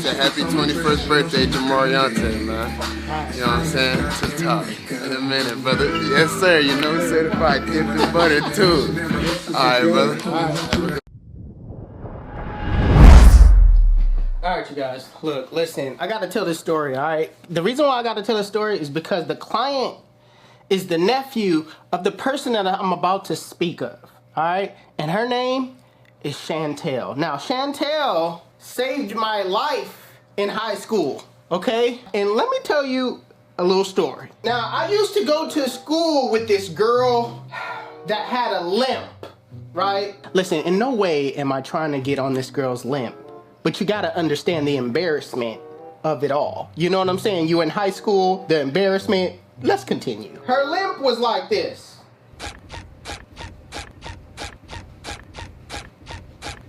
said happy 21st birthday, Jamariante, man. You know what I'm saying? To talk in a minute, brother. Yes, sir. You know, certified dipped in butter, too. All right, brother. All right, you guys. Look, listen. I got to tell this story, all right? The reason why I got to tell this story is because the client is the nephew of the person that I'm about to speak of, all right? And her name is Chantel. Now, Chantel saved my life in high school, okay? And let me tell you a little story. Now, I used to go to school with this girl that had a limp, right? Listen, in no way am I trying to get on this girl's limp, but you gotta understand the embarrassment of it all. You know what I'm saying? You in high school, the embarrassment. Let's continue. Her limp was like this.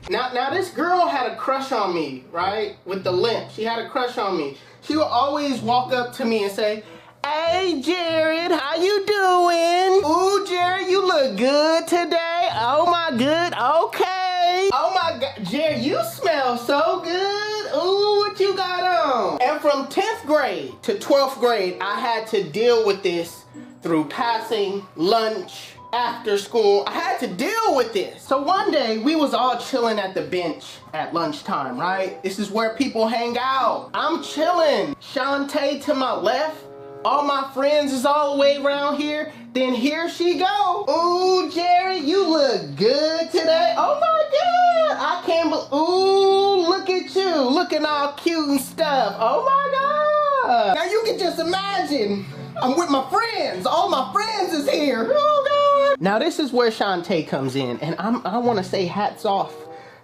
Now this girl had a crush on me, right? With the limp. She had a crush on me. She would always walk up to me and say, "Hey, Jared, how you doing? Ooh, Jared, you look good today. Oh my good, okay. Oh my God, Jared, you smell so good. Ooh, what you got on?" And from 10th grade to 12th grade, I had to deal with this through passing, lunch, after school. I had to deal with this. So one day we was all chilling at the bench at lunchtime, right? This is where people hang out. I'm chilling. Shantae to my left. All my friends is all the way around here. Then here she go. Ooh, Jerry, you look good today. Oh my God. I can't believe. Ooh, look at you. Looking all cute and stuff. Oh my God. Now you can just imagine. I'm with my friends. All my friends is here. Oh God. Now this is where Shantae comes in, and I want to say hats off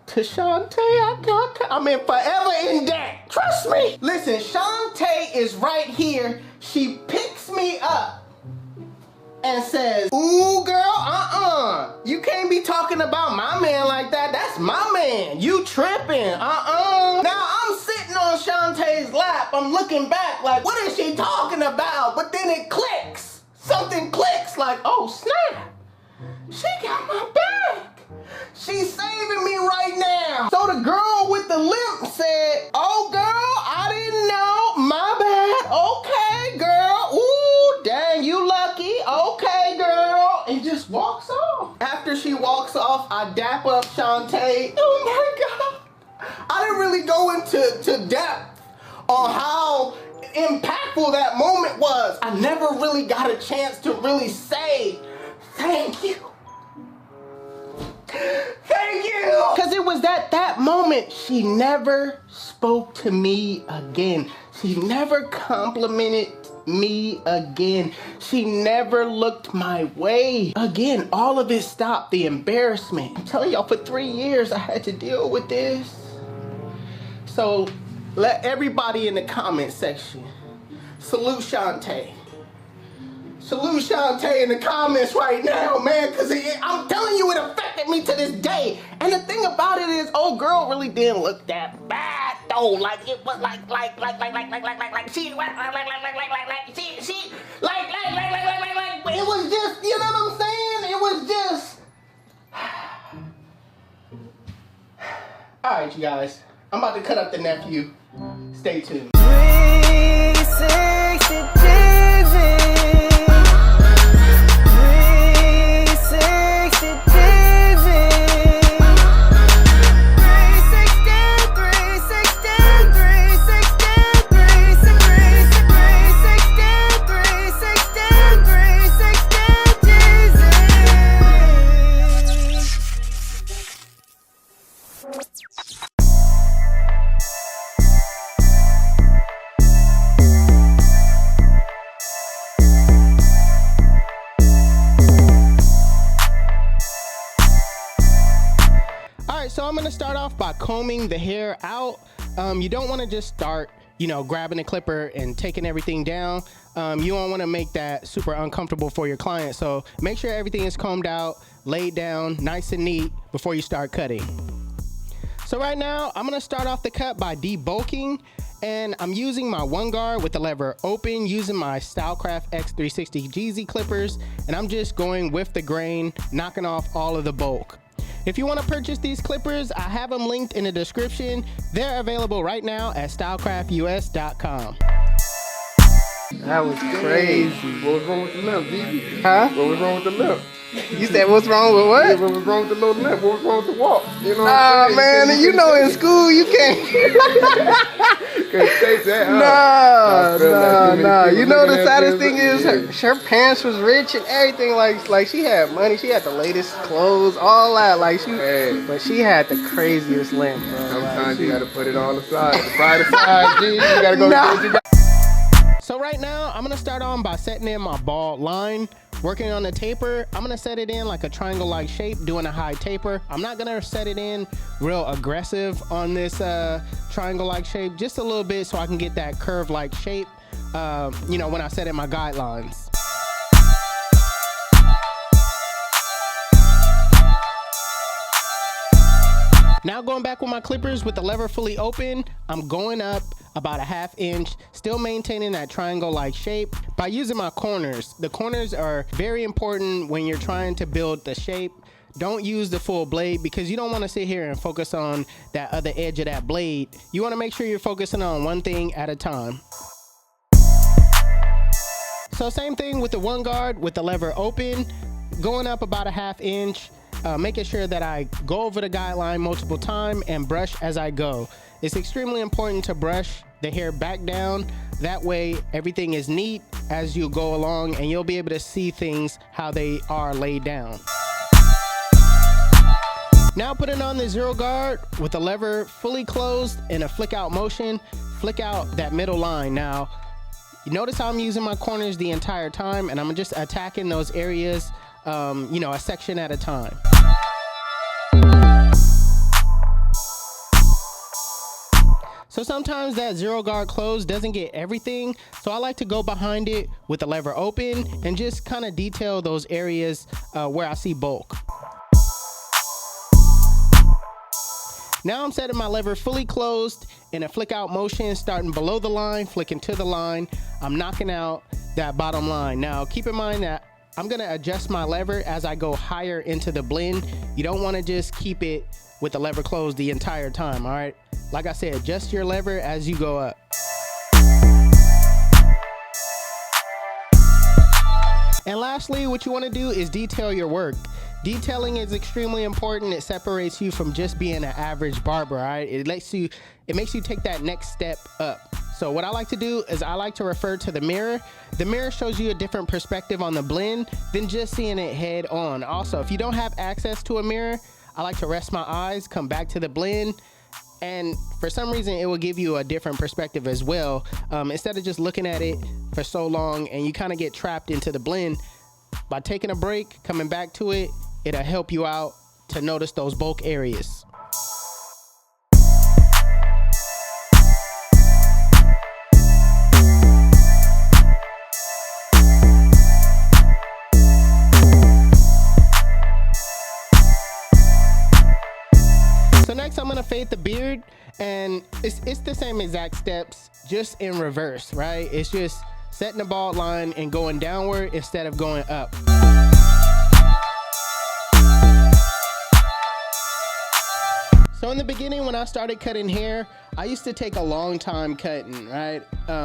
to Shantae. I'm in forever in debt. Trust me. Listen, Shantae is right here. She picks me up and says, "Ooh, girl, you can't be talking about my man like that. That's my man. You tripping, Now I'm sitting on Shantae's lap. I'm looking back like, what is she talking about? But then it clicks. Something clicks like, oh, snap. She got my back. She's saving me right now. So the girl with the limp said, "Oh, girl, I didn't know. My bad. Okay, girl. Ooh, dang, you lucky. Okay, girl." And just walks off. After she walks off, I dap up Shantae. Oh, my God. I didn't really go into depth on how impactful that moment was. I never really got a chance to really say thank you. Thank you! Because it was at that moment she never spoke to me again. She never complimented me again. She never looked my way again. All of it stopped. The embarrassment. I'm telling y'all, for 3 years I had to deal with this. So let everybody in the comment section salute Shantae. Salute Shantae in the comments right now, man, because I'm telling you, it affected me to this day. And the thing about it is, old girl really didn't look that bad, though. Like, it was like, it was just, you know what I'm saying? It was just. All right, you guys, I'm about to cut up the nephew. Stay tuned. 360 So I'm gonna start off by combing the hair out. You don't wanna just start, grabbing a clipper and taking everything down. You don't wanna make that super uncomfortable for your client. So make sure everything is combed out, laid down, nice and neat before you start cutting. So right now, I'm gonna start off the cut by debulking, and I'm using my one guard with the lever open, using my StyleCraft X 360 GZ clippers, and I'm just going with the grain, knocking off all of the bulk. If you want to purchase these clippers, I have them linked in the description. They're available right now at StyleCraftUS.com. That was crazy. What was wrong with the limp, DB? Huh? What was wrong with the limp? You said what's wrong with what? Yeah, what was wrong with the little limp? What was wrong with the walk? You know what Nah, I'm saying? man, you know in school you can't. Couldn't take that, huh? Nah. You know the saddest thing is her parents was rich and everything. Like she had money, she had the latest clothes, all that. Like but she had the craziest limp, bro. Sometimes you gotta put it all aside, the pride aside, G. You gotta go Nah. do what you got. So right now, I'm gonna start on by setting in my bald line. Working on the taper, I'm gonna set it in like a triangle-like shape, doing a high taper. I'm not gonna set it in real aggressive on this triangle-like shape, just a little bit so I can get that curve-like shape, you know, when I set in my guidelines. Now going back with my clippers with the lever fully open, I'm going up about a ½ inch, still maintaining that triangle-like shape by using my corners. The corners are very important when you're trying to build the shape. Don't use the full blade because you don't want to sit here and focus on that other edge of that blade. You want to make sure you're focusing on one thing at a time. So same thing with the one guard with the lever open, going up about a ½ inch. Making sure that I go over the guideline multiple times and brush as I go. It's extremely important to brush the hair back down. That way everything is neat as you go along and you'll be able to see things how they are laid down. Now putting on the zero guard with the lever fully closed in a flick out motion, flick out that middle line. Now, you notice how I'm using my corners the entire time and I'm just attacking those areas, you know, a section at a time. So sometimes that zero guard close doesn't get everything, so I like to go behind it with the lever open and just kind of detail those areas where I see bulk. Now I'm setting my lever fully closed in a flick out motion, starting below the line, flicking to the line. I'm knocking out that bottom line. Now keep in mind that I'm gonna adjust my lever as I go higher into the blend. You don't wanna just keep it with the lever closed the entire time, all right? Like I said, adjust your lever as you go up. And lastly, what you wanna do is detail your work. Detailing is extremely important. It separates you from just being an average barber, all right? It makes you take that next step up. So what I like to do is I like to refer to the mirror. The mirror shows you a different perspective on the blend than just seeing it head on. Also, if you don't have access to a mirror, I like to rest my eyes, come back to the blend, and for some reason it will give you a different perspective as well. Instead of just looking at it for so long and you kind of get trapped into the blend, by taking a break, coming back to it, it'll help you out to notice those bulk areas. So next I'm gonna fade the beard, and it's the same exact steps, just in reverse, right? It's just setting the bald line and going downward instead of going up. So in the beginning, when I started cutting hair, I used to take a long time cutting, right?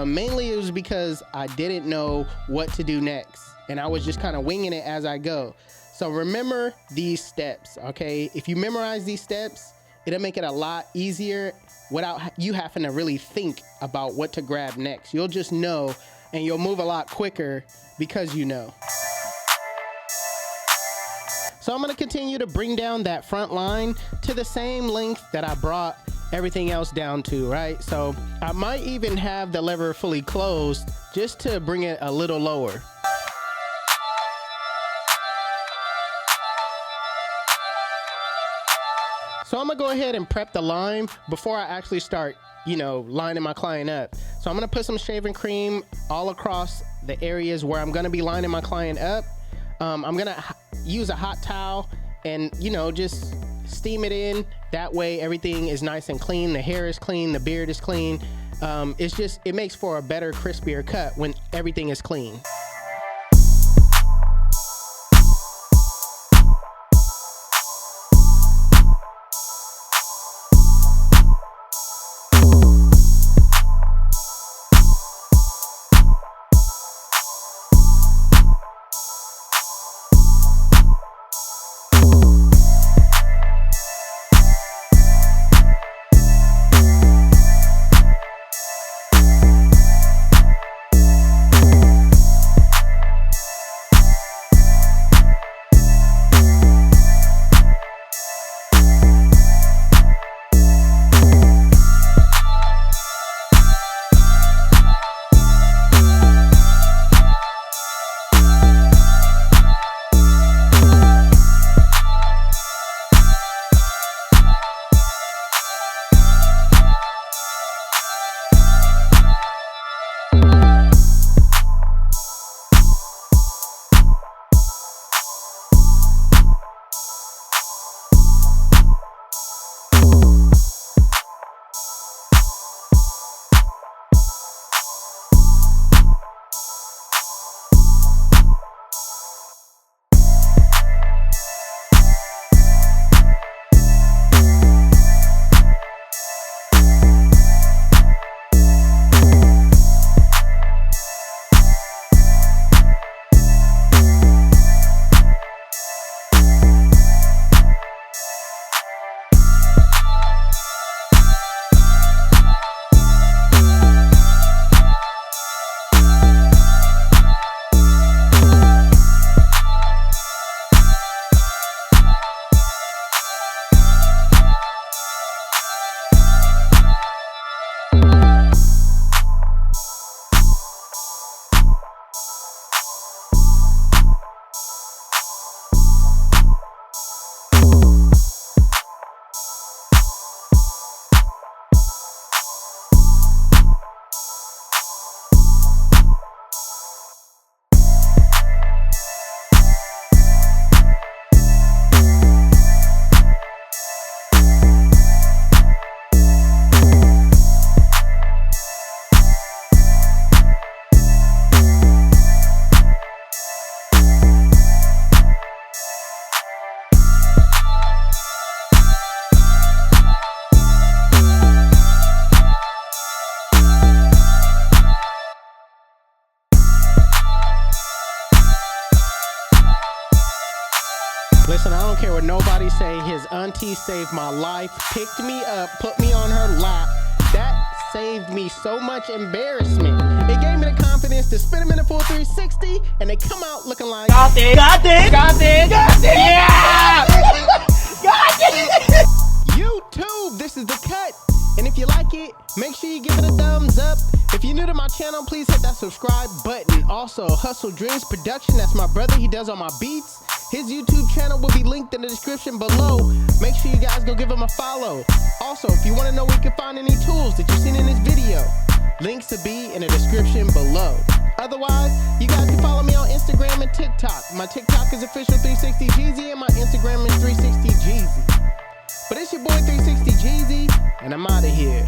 Mainly it was because I didn't know what to do next, and I was just kind of winging it as I go. So remember these steps, okay? If you memorize these steps, it'll make it a lot easier without you having to really think about what to grab next. You'll just know, and you'll move a lot quicker because you know. So I'm gonna continue to bring down that front line to the same length that I brought everything else down to, right? So I might even have the lever fully closed just to bring it a little lower. So I'm gonna go ahead and prep the line before I actually start, you know, lining my client up. So I'm gonna put some shaving cream all across the areas where I'm gonna be lining my client up. I'm gonna use a hot towel and, you know, just steam it in. That way everything is nice and clean. The hair is clean, the beard is clean. It makes for a better, crispier cut when everything is clean. Listen, I don't care what nobody say. His auntie saved my life, picked me up, put me on her lap. That saved me so much embarrassment. It gave me the confidence to spin them in a full 360, and they come out looking like got it, got it, got it, got it, yeah, got it. YouTube, this is the cut. And if you like it, make sure you give it a thumbs up. If you're new to my channel, please hit that subscribe button. Also, HustleDreamProduction, that's my brother. He does all my beats. His YouTube channel will be linked in the description below. Make sure you guys go give him a follow. Also, if you want to know where you can find any tools that you've seen in this video, links will be in the description below. Otherwise, you guys can follow me on Instagram and TikTok. My TikTok is official360Jeezy and my Instagram is 360Jeezy. But it's your boy 360Jeezy, and I'm out of here.